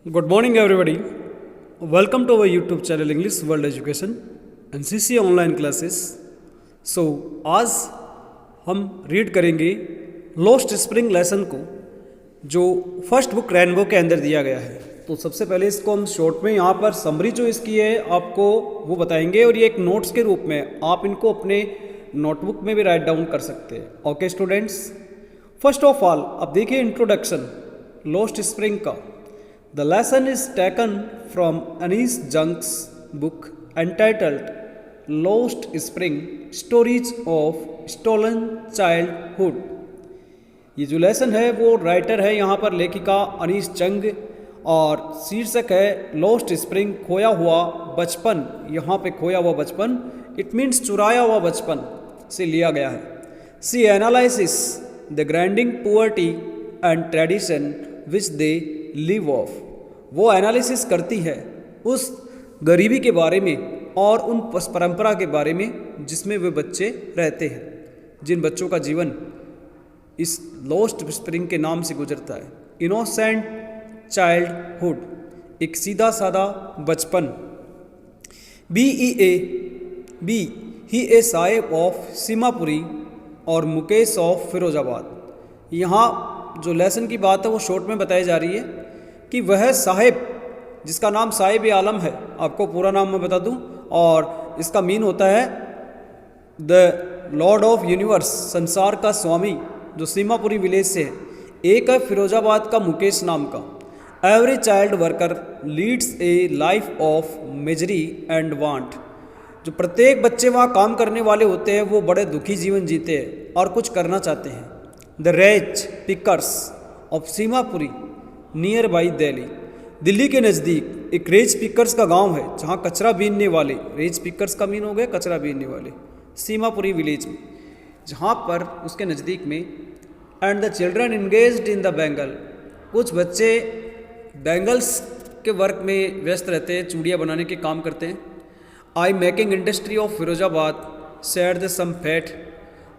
Good morning, everybody. Welcome to our YouTube channel English World Education and CC online classes. So आज हम read करेंगे lost spring lesson को जो first book rainbow के अंदर दिया गया है. तो सबसे पहले इसको हम शॉर्ट में यहाँ पर समरी जो इसकी है आपको वो बताएंगे और ये एक नोट्स के रूप में आप इनको अपने नोटबुक में भी राइट डाउन कर सकते हैं. Okay students, first of all अब देखिए इंट्रोडक्शन लॉस्ट स्प्रिंग का. The lesson is taken from Anis Jung's book entitled Lost Spring Stories of Stolen Childhood. ये जो लेसन है वो राइटर है यहाँ पर लेखिका अनीस जंग और शीर्षक है लॉस्ट स्प्रिंग खोया हुआ बचपन. यहाँ पे खोया हुआ बचपन इट मीन्स चुराया हुआ बचपन से लिया गया है. See analysis the grinding poverty and tradition which they live off. वो एनालिसिस करती है उस गरीबी के बारे में और उन परंपरा के बारे में जिसमें वे बच्चे रहते हैं, जिन बच्चों का जीवन इस लॉस्ट स्प्रिंग के नाम से गुजरता है. इनोसेंट चाइल्डहुड, एक सीधा सादा बचपन. बी ही ए साहिब ऑफ सीमापुरी और मुकेश ऑफ फिरोजाबाद. यहाँ जो लेसन की बात है वो शॉर्ट में बताई जा रही है कि वह साहिब जिसका नाम साहिब आलम है, आपको पूरा नाम मैं बता दूं, और इसका मीन होता है द लॉर्ड ऑफ यूनिवर्स, संसार का स्वामी, जो सीमापुरी विलेज से है. एक है फिरोजाबाद का मुकेश नाम का. Every child worker leads a life of misery and want. जो प्रत्येक बच्चे वहाँ काम करने वाले होते हैं वो बड़े दुखी जीवन जीते हैं और कुछ करना चाहते हैं. The rag pickers of Seemapuri nearby Delhi. Delhi के नज़दीक एक रेज पिकर्स का गांव है जहां कचरा बीनने वाले, रेज पिकर्स का मीन हो गया कचरा बीनने वाले, सीमापुरी विलेज में, जहां पर उसके नज़दीक में. And the children engaged in the bangle. कुछ बच्चे बैंगल्स के वर्क में व्यस्त रहते हैं, चूड़ियाँ बनाने के काम करते हैं. I making industry of Firozabad said the some fat.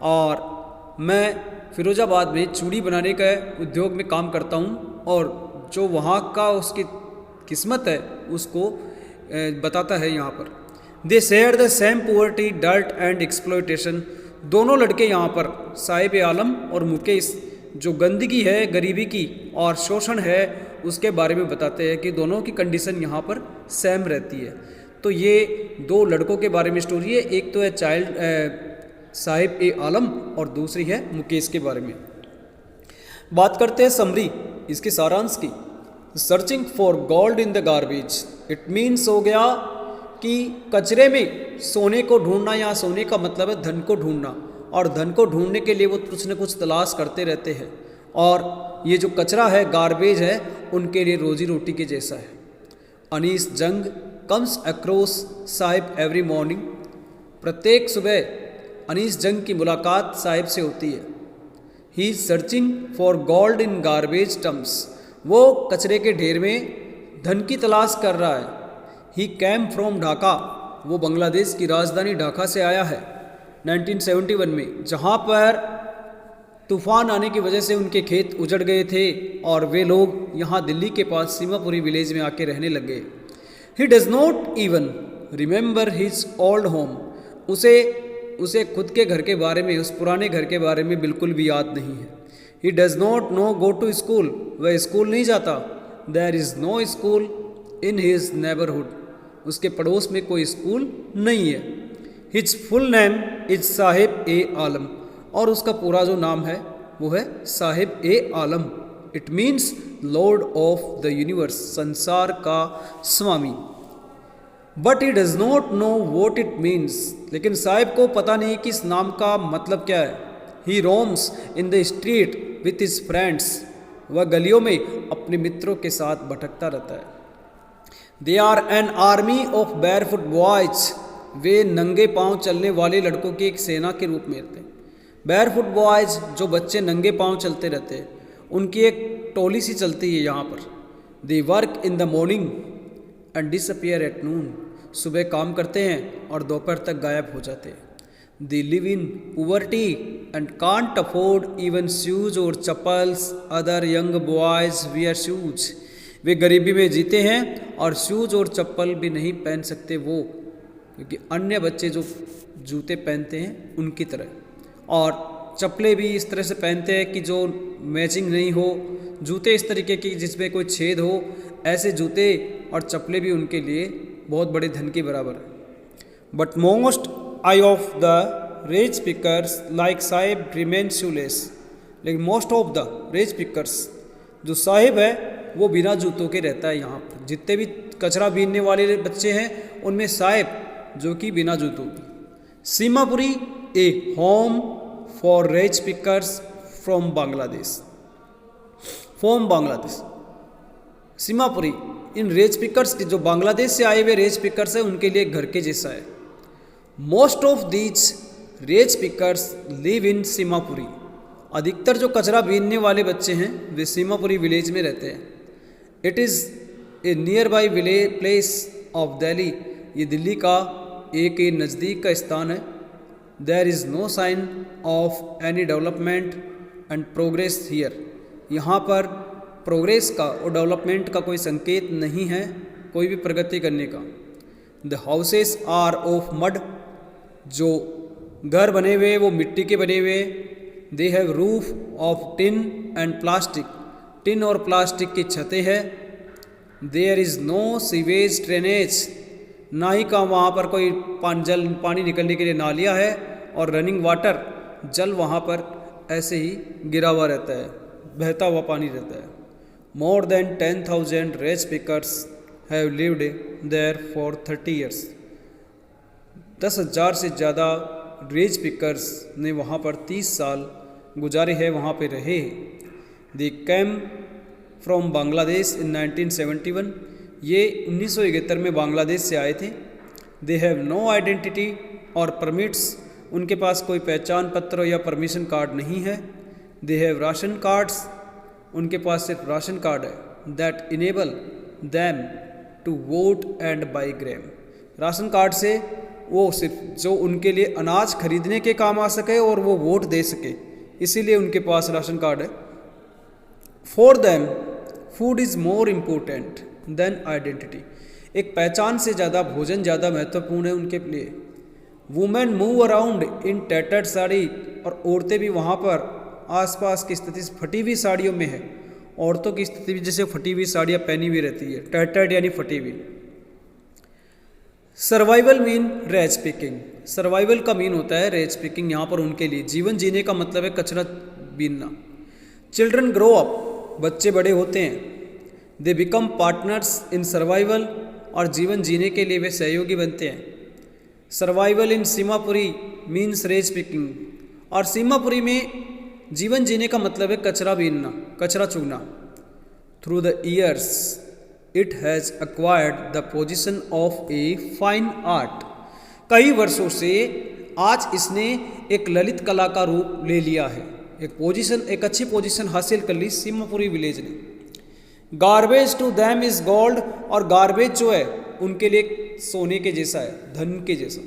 और मैं फिरोजाबाद में चूड़ी बनाने का उद्योग में काम करता हूँ और जो वहाँ का उसकी किस्मत है उसको बताता है यहाँ पर. They share the same poverty dirt and exploitation. दोनों लड़के यहाँ पर साहिब आलम और मुकेश जो गंदगी है, गरीबी की और शोषण है उसके बारे में बताते हैं कि दोनों की कंडीशन यहाँ पर सेम रहती है. तो ये दो लड़कों के बारे में स्टोरी है. एक तो है साहिब आलम और दूसरी है मुकेश के बारे में. बात करते हैं समरी, इसके सारांश की. Searching for gold in the garbage. It means हो गया कि कचरे में सोने को ढूंढना, या सोने का मतलब है धन को ढूंढना, और धन को ढूंढने के लिए वो कुछ न कुछ तलाश करते रहते हैं. और ये जो कचरा है, गार्बेज है, उनके लिए रोजी रोटी के जैसा है. अनीस जंग comes across Sahib every morning. प्रत्येक सुबह अनीस जंग की मुलाकात साहिब से होती है. He is searching for gold in garbage terms. वो कचरे के ढेर में धन की तलाश कर रहा है. ही कैम फ्रॉम ढाका. वो बांग्लादेश की राजधानी ढाका से आया है 1971 में, जहाँ पर तूफान आने की वजह से उनके खेत उजड़ गए थे और वे लोग यहाँ दिल्ली के पास सीमापुरी विलेज में आके रहने लग गए. ही does not even remember his old home. उसे खुद के घर के बारे में, उस पुराने घर के बारे में बिल्कुल भी याद नहीं है. He does not know go to school. वह स्कूल नहीं जाता. There is no school in his neighbourhood. उसके पड़ोस में कोई स्कूल नहीं है. His full name is Sahib Alam. और उसका पूरा जो नाम है वो है Sahib Alam. It means lord of the universe, संसार का स्वामी. But he does not know what it means. लेकिन साहिब को पता नहीं कि इस नाम का मतलब क्या है. He roams in the street with his friends. वह गलियों में अपने मित्रों के साथ भटकता रहता है. They are an army of barefoot boys. वे नंगे पांव चलने वाले लड़कों की एक सेना के रूप में रहते हैं. बैरफुट बॉयज, जो बच्चे नंगे पांव चलते रहते हैं, उनकी एक टोली सी चलती है यहाँ पर. They work in the morning and disappear at noon. सुबह काम करते हैं और दोपहर तक गायब हो जाते हैं. They live in poverty and can't afford even shoes और chappals. Other young boys wear shoes. वे गरीबी में जीते हैं और शूज़ और चप्पल भी नहीं पहन सकते वो, क्योंकि अन्य बच्चे जो जूते पहनते हैं उनकी तरह, और चप्पलें भी इस तरह से पहनते हैं कि जो मैचिंग नहीं हो, जूते इस तरीके की जिसमें कोई छेद हो, ऐसे जूते और चप्पलें भी उनके लिए बहुत बड़े धन के बराबर है। But most I of the rag pickers like Sahib remain shoeless, लेकिन most of the rag pickers, जो साहिब है वो बिना जूतों के रहता है। यहाँ पर जितने भी कचरा बीनने वाले बच्चे हैं उनमें साहिब जो कि बिना जूतों के। Seemapuri a home for rag pickers from Bangladesh, from Bangladesh. Seemapuri in rag pickers के, जो बांग्लादेश से आए हुए रेज पिकर्स हैं उनके लिए घर के जैसा है। Most of these raise pickers live in Seemapuri, अधिकतर जो कचरा बीनने वाले बच्चे हैं वे सीमापुरी विलेज में रहते हैं। It is a nearby village place of Delhi, ये दिल्ली का एक नज़दीक का स्थान है। There is no sign of any development and progress here, यहाँ पर प्रोग्रेस का और डेवलपमेंट का कोई संकेत नहीं है, कोई भी प्रगति करने का। The houses are of mud, जो घर बने हुए वो मिट्टी के बने हुए। They have roof of tin and plastic, tin और प्लास्टिक की छतें हैं। There is no sewage drainage, ना ही का वहाँ पर कोई पानी निकलने के लिए नालियाँ है, और रनिंग वाटर, जल वहाँ पर ऐसे ही गिरा हुआ रहता है, बहता हुआ पानी रहता है। More than 10,000 rag pickers have lived there for 30 years, 10,000 से ज़्यादा रेज पिकर्स ने वहाँ पर 30 साल गुजारे हैं, वहाँ पे रहे। दे कैम फ्रॉम बांग्लादेश इन 1971, ये 1971 में बांग्लादेश से आए थे। दे हैव नो आइडेंटिटी और परमिट्स, उनके पास कोई पहचान पत्र या परमिशन कार्ड नहीं है। दे हैव राशन कार्ड्स, उनके पास सिर्फ राशन कार्ड है। That enable them to vote and buy grain, ration card से वो सिर्फ जो उनके लिए अनाज खरीदने के काम आ सके और वो वोट दे सके, इसीलिए उनके पास राशन कार्ड है। For them food is more important than identity, एक पहचान से ज़्यादा भोजन ज़्यादा महत्वपूर्ण है उनके लिए। Women move around in tattered sari, और औरतें भी वहाँ पर आसपास की स्थिति फटी हुई साड़ियों में है। औरतों की स्थिति भी जैसे फटी हुई साड़ियाँ पहनी हुई रहती है, टैटर्ड यानी फटी हुई। Survival mean rag picking, survival का मीन होता है रेज पिकिंग यहाँ पर उनके लिए। जीवन जीने का मतलब है कचरा बीनना। चिल्ड्रन ग्रो अप, बच्चे बड़े होते हैं। They become partners in survival, और जीवन जीने के लिए वे सहयोगी बनते हैं। Survival in Seemapuri means rag picking, और सीमापुरी में जीवन जीने का मतलब है कचरा बीनना, कचरा चुगना। Through the years it has acquired the position of a fine art, कई वर्षों से आज इसने एक ललित कला का रूप ले लिया है। एक पोजीशन, एक अच्छी पोजीशन हासिल कर ली सीमापुरी विलेज ने। Garbage to them is gold, और गार्बेज जो है उनके लिए सोने के जैसा है, धन के जैसा।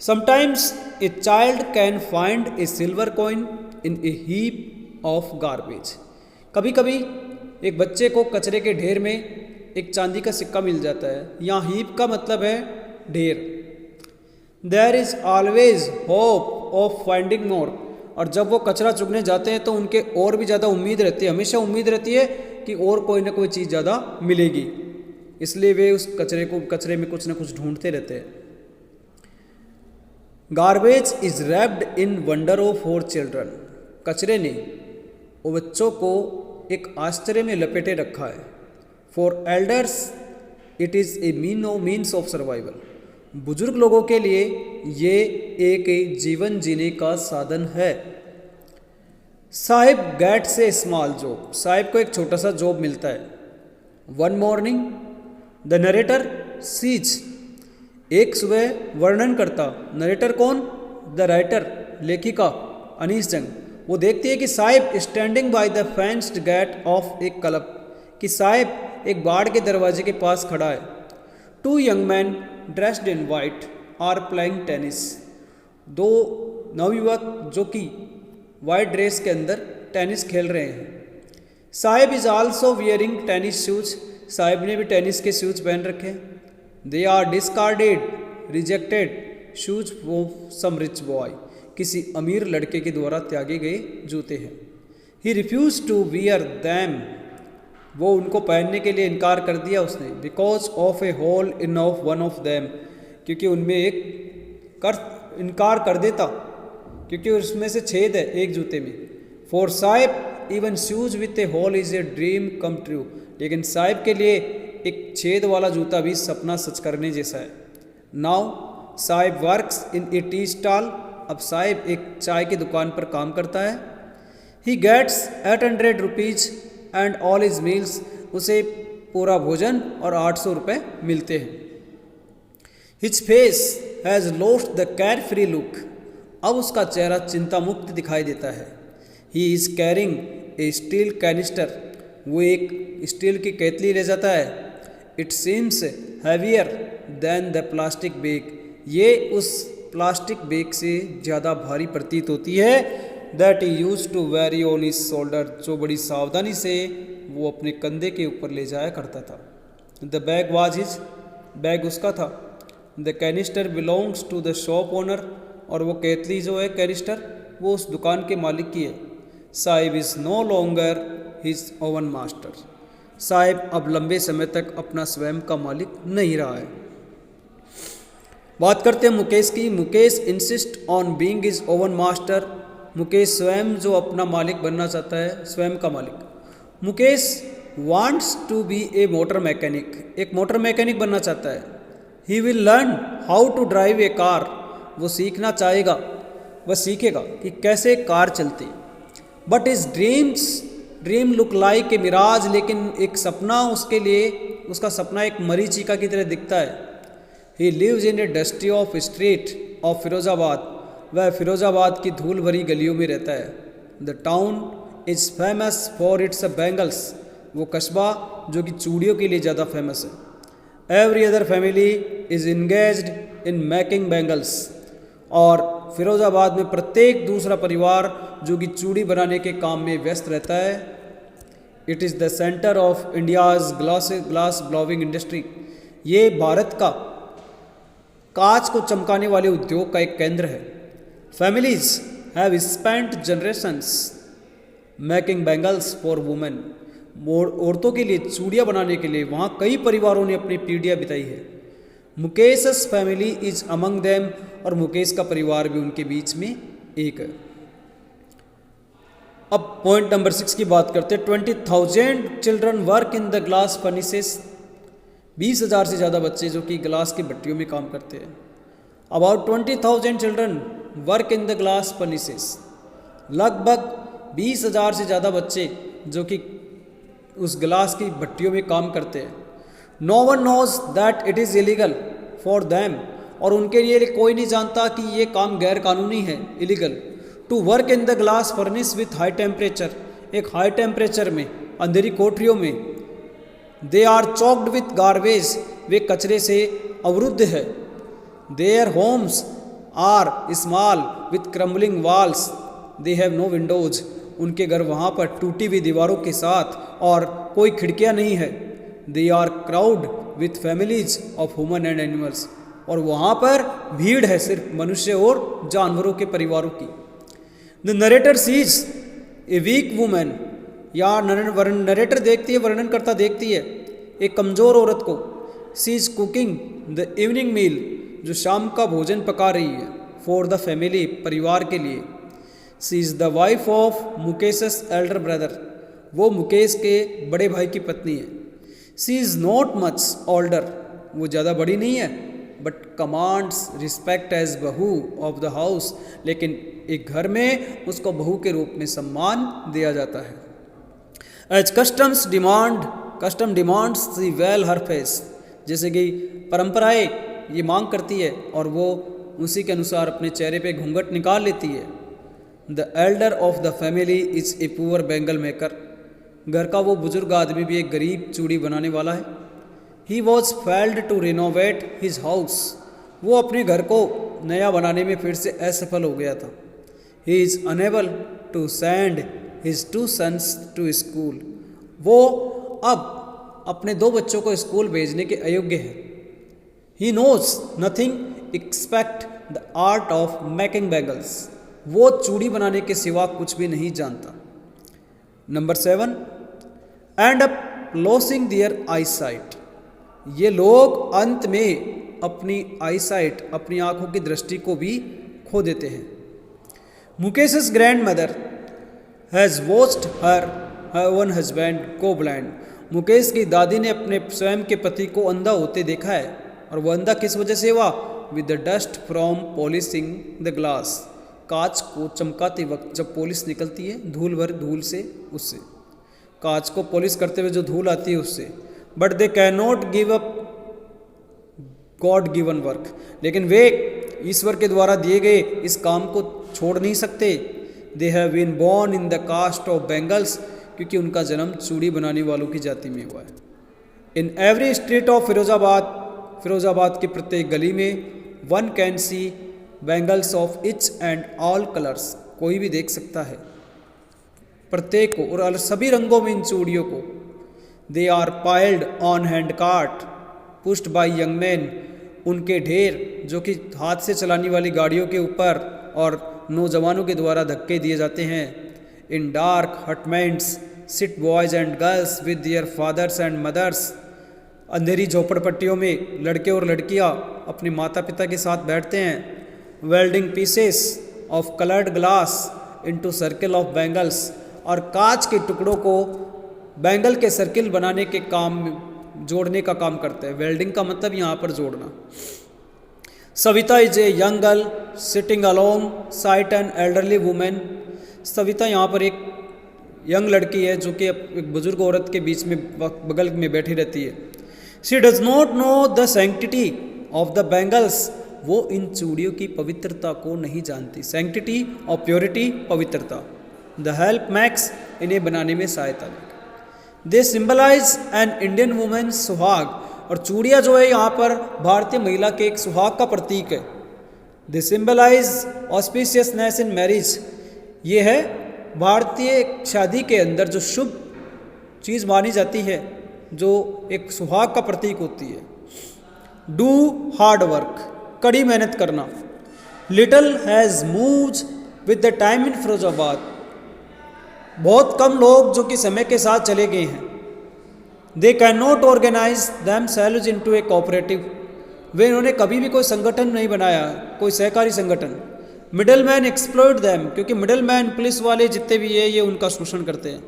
Sometimes a child can find A silver coin in A heap of garbage, कभी कभी एक बच्चे को कचरे के ढेर में एक चांदी का सिक्का मिल जाता है। यहाँ हीप का मतलब है ढेर। There is always hope of finding more, और जब वो कचरा चुगने जाते हैं तो उनके और भी ज़्यादा उम्मीद रहती है, हमेशा उम्मीद रहती है कि और कोई ना कोई चीज़ ज़्यादा मिलेगी, इसलिए वे उस कचरे में कुछ ना कुछ ढूंढते रहते हैं। Garbage is wrapped in wonder of for children, कचरे ने वो बच्चों को एक आश्चर्य में लपेटे रखा है। For elders it is A means of survival, बुजुर्ग लोगों के लिए ये एक जीवन जीने का साधन है। साहिब गेट से स्मॉल जॉब, साहिब को एक छोटा सा जॉब मिलता है। One morning the narrator sees, एक सुबह वर्णन करता, नरेटर कौन? द राइटर, लेखिका अनीस जंग, वो देखती है कि Saheb standing by the fenced gate of a club, कि साहिब एक बाड़ के दरवाजे के पास खड़ा है। Two young man dressed in white are playing tennis, दो नवयुवक जो कि वाइट ड्रेस के अंदर टेनिस खेल रहे हैं। Saheb is also wearing tennis shoes, Saheb ने भी टेनिस के शूज पहन रखे हैं। They are discarded rejected shoes for some rich boy, किसी अमीर लड़के के द्वारा त्यागे गए जूते हैं। He refuses to wear them, वो उनको पहनने के लिए इनकार कर दिया उसने। Because of a hole in of one of them, क्योंकि उनमें इनकार कर देता क्योंकि उसमें से छेद है एक जूते में। For Saheb even shoes with a hole is a dream come true, लेकिन साहिब के लिए एक छेद वाला जूता भी सपना सच करने जैसा है। Now Sahib works in A tea stall, अब साहिब एक चाय की दुकान पर काम करता है। He gets 800 rupees and all is meals, उसे पूरा भोजन और 800 रुपये मिलते हैं। His face has lost the carefree look, अब उसका चेहरा चिंता मुक्त दिखाई देता है। He is carrying a steel canister, वो एक स्टील की केतली ले जाता है। It seems heavier than the plastic bag, ये उस प्लास्टिक बैग से ज़्यादा भारी प्रतीत होती है। That he use to very on his shoulder, जो बड़ी सावधानी से वो अपने कंधे के ऊपर ले जाया करता था। The bag was his, bag उसका था। The canister belongs to the shop owner, और वो केतली जो है कैनिस्टर वो उस दुकान के मालिक की है। Saheb is no longer his own master, Saheb अब लंबे समय तक अपना स्वयं का मालिक नहीं रहा है। बात करते हैं मुकेश की। Mukesh insist on being his own master, Mukesh स्वयं जो अपना मालिक बनना चाहता है, स्वयं का मालिक। Mukesh wants to be a motor mechanic, एक मोटर मैकेनिक बनना चाहता है। He will learn how to drive a car, वो सीखना चाहेगा, वह सीखेगा कि कैसे कार चलती। But his dream look like a mirage, लेकिन एक सपना उसके लिए, उसका सपना एक मरीचिका की तरह दिखता है। He lives in a dusty of street of Firozabad, वह फिरोजाबाद की धूल भरी गलियों में रहता है। The town is famous for its bangles, वो कस्बा जो कि चूड़ियों के लिए ज़्यादा फेमस है। Every other family is engaged in making bangles, और फिरोजाबाद में प्रत्येक दूसरा परिवार जो कि चूड़ी बनाने के काम में व्यस्त रहता है। It is the centre of India's glass blowing industry, ये भारत का कांच को चमकाने वाले उद्योग का एक केंद्र है। Families have spent generations making bangles for women, औरतों के लिए चूड़ियाँ बनाने के लिए वहाँ कई परिवारों ने अपनी पीढ़ियाँ बिताई है। मुकेशस फैमिली इज अमंग देम, और मुकेश का परिवार भी उनके बीच में एक है। अब पॉइंट नंबर 6 की बात करते हैं। 20,000 children work in the glass furnaces, 20,000 से ज़्यादा बच्चे जो कि ग्लास की भट्टियों में काम करते हैं। About 20,000 children work in the glass furnaces, लगभग 20,000 से ज़्यादा बच्चे जो कि उस ग्लास की भट्टियों में काम करते हैं। No one knows that it is illegal for them, और उनके लिए कोई नहीं जानता कि ये काम गैर कानूनी है, illegal. To work in the glass furnace with high temperature, एक हाई टेम्परेचर में, अंधेरी कोठरियों में। They are choked with garbage, वे कचरे से अवरुद्ध है। Their homes are small with crumbling walls, they have no windows, उनके घर वहाँ पर टूटी हुई दीवारों के साथ और कोई खिड़कियाँ नहीं है। They are crowd with families of human and animals, और वहाँ पर भीड़ है सिर्फ मनुष्य और जानवरों के परिवारों की। The narrator sees a weak women, या नरेटर देखती है, वर्णनकर्ता देखती है एक कमज़ोर औरत को। She is cooking the evening meal, जो शाम का भोजन पका रही है, फॉर द फैमिली, परिवार के लिए। She is the wife of Mukesh's elder brother, वो मुकेश के बड़े भाई की पत्नी है। She is not much older, वो ज़्यादा बड़ी नहीं है, but commands respect as bahu of the house, लेकिन एक घर में उसको बहू के रूप में सम्मान दिया जाता है। एज कस्टम डिमांड्स दी वेल हर फेस, जैसे कि परंपराएं ये मांग करती है और वो उसी के अनुसार अपने चेहरे पे घूंघट निकाल लेती है। The Elder of the family is a poor bangle maker, घर का वो बुजुर्ग आदमी भी एक गरीब चूड़ी बनाने वाला है। He was failed to renovate his house, वो अपने घर को नया बनाने में फिर से असफल हो गया था। He is unable to send his 2 sons to school, वो अब अपने 2 बच्चों को स्कूल भेजने के अयोग्य है। He knows nothing expect the art of making bangles, वो चूड़ी बनाने के सिवा कुछ भी नहीं जानता। Number 7, end up losing their eyesight, ये लोग अंत में अपनी आई साइट, अपनी आंखों की दृष्टि को भी खो देते हैं। Mukesh's grandmother has watched her one husband go blind, Mukesh की दादी ने अपने स्वयं के पति को अंधा होते देखा है, और वह अंधा किस वजह से हुआ? With the dust from polishing the glass, कांच को चमकाते वक्त जब पॉलिश निकलती है धूल भर धूल से, उससे कांच को पॉलिश करते हुए जो धूल आती है उससे। But they can not give up God given work, लेकिन वे ईश्वर के द्वारा दिए गए इस काम को छोड़ नहीं सकते। They have been born in the caste of bangles, क्योंकि उनका जन्म चूड़ी बनाने वालों की जाति में हुआ है। In every street of Firozabad, Firozabad की प्रत्येक गली में one can see bangles of each and all colours, कोई भी देख सकता है प्रत्येक को और सभी रंगों में इन चूड़ियों को। They are piled on hand cart pushed by young man, उनके ढेर जो कि हाथ से चलाने वाली गाड़ियों के ऊपर और नौजवानों के द्वारा धक्के दिए जाते हैं। In dark hutments sit boys and girls with their fathers and mothers, अंधेरी झोपड़पट्टियों में लड़के और लड़कियां अपने माता पिता के साथ बैठते हैं। Welding pieces of coloured glass into circle of bangles, और कांच के टुकड़ों को बैंगल के सर्किल बनाने के काम जोड़ने का काम करते हैं। वेल्डिंग का मतलब यहाँ पर जोड़ना। Savita is a young girl sitting along side an elderly women, Savita यहाँ पर एक यंग लड़की है जो कि एक बुजुर्ग औरत के बीच में बगल में बैठी रहती है। She does not know the sanctity of the bangles, वो इन चूड़ियों की पवित्रता को नहीं जानती। सैंक्टिटी और प्योरिटी, पवित्रता। द हेल्प मैक्स, इन्हें बनाने में सहायता देगा। दे सिंबलाइज एन इंडियन वुमेन सुहाग, और चूड़ियाँ जो है यहाँ पर भारतीय महिला के एक सुहाग का प्रतीक है। दे सिंबलाइज ऑस्पिशियसनेस इन मैरिज, ये है भारतीय शादी के अंदर जो शुभ चीज़ मानी जाती है, जो एक सुहाग का प्रतीक होती है। डू हार्ड वर्क, कड़ी मेहनत करना। Little has moved with the time in Firozabad, बहुत कम लोग जो कि समय के साथ चले गए हैं। They can not organise themselves into a cooperative, वे इन्होंने कभी भी कोई संगठन नहीं बनाया, कोई सहकारी संगठन। मिडल मैन एक्सप्लॉइट दैम, क्योंकि मिडल मैन पुलिस वाले जितने भी है ये उनका शोषण करते हैं।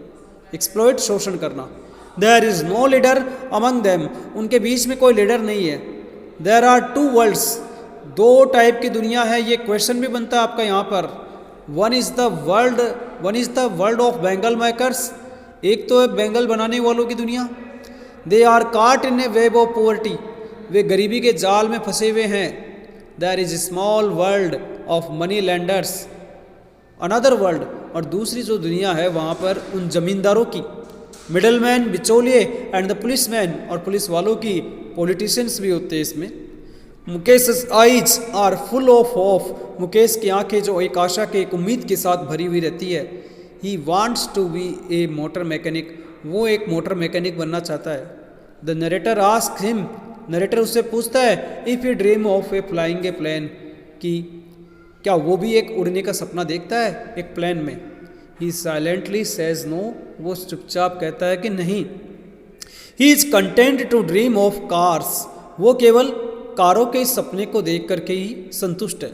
एक्सप्लॉइट, शोषण करना। There is no leader among them, उनके बीच में कोई लीडर नहीं है। There are two worlds, 2 type की दुनिया है। ये क्वेश्चन भी बनता है आपका यहाँ पर। One is the world of bangle makers, एक तो है बैंगल बनाने वालों की दुनिया। They are caught in a web of poverty, वे गरीबी के जाल में फंसे हुए हैं। There is small world of money lenders, another world, और दूसरी जो दुनिया है वहाँ पर उन जमींदारों की। मिडल मैन, बिचौलिए, एंड द पुलिस मैन, और पुलिस वालों की, पॉलिटिशियंस भी होते हैं इसमें। Mukesh eyes are full of hope, Mukesh की आंखें जो एक आशा के, एक उम्मीद के साथ भरी हुई रहती है। He wants to be a motor mechanic, वो एक मोटर मैकेनिक बनना चाहता है। The narrator ask him, narrator उससे पूछता है, if you dream of a flying a plane, कि क्या वो भी एक उड़ने का सपना देखता है एक प्लेन में। ही साइलेंटली सेज नो, वो चुपचाप कहता है कि नहीं। He is content to dream of cars, वो केवल कारों के इस सपने को देख करके ही संतुष्ट है।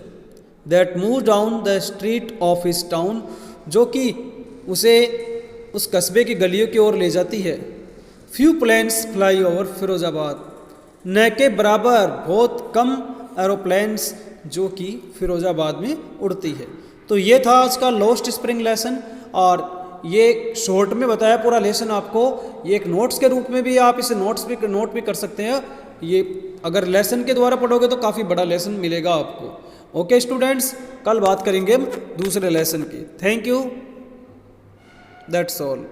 That move down the street of his town, जो कि उसे उस कस्बे की गलियों की ओर ले जाती है। Few planes fly over Firozabad, न के बराबर बहुत कम एरोप्लेन्स जो कि फिरोजाबाद में उड़ती है। तो ये था आज का लोस्ट स्प्रिंग लेसन, और ये शॉर्ट में बताया पूरा लेसन आपको। ये एक नोट्स के रूप में भी आप इसे नोट भी कर सकते हैं। ये अगर लेसन के द्वारा पढ़ोगे तो काफ़ी बड़ा लेसन मिलेगा आपको। ओके स्टूडेंट्स, कल बात करेंगे हम दूसरे लेसन की। Thank you, that's all.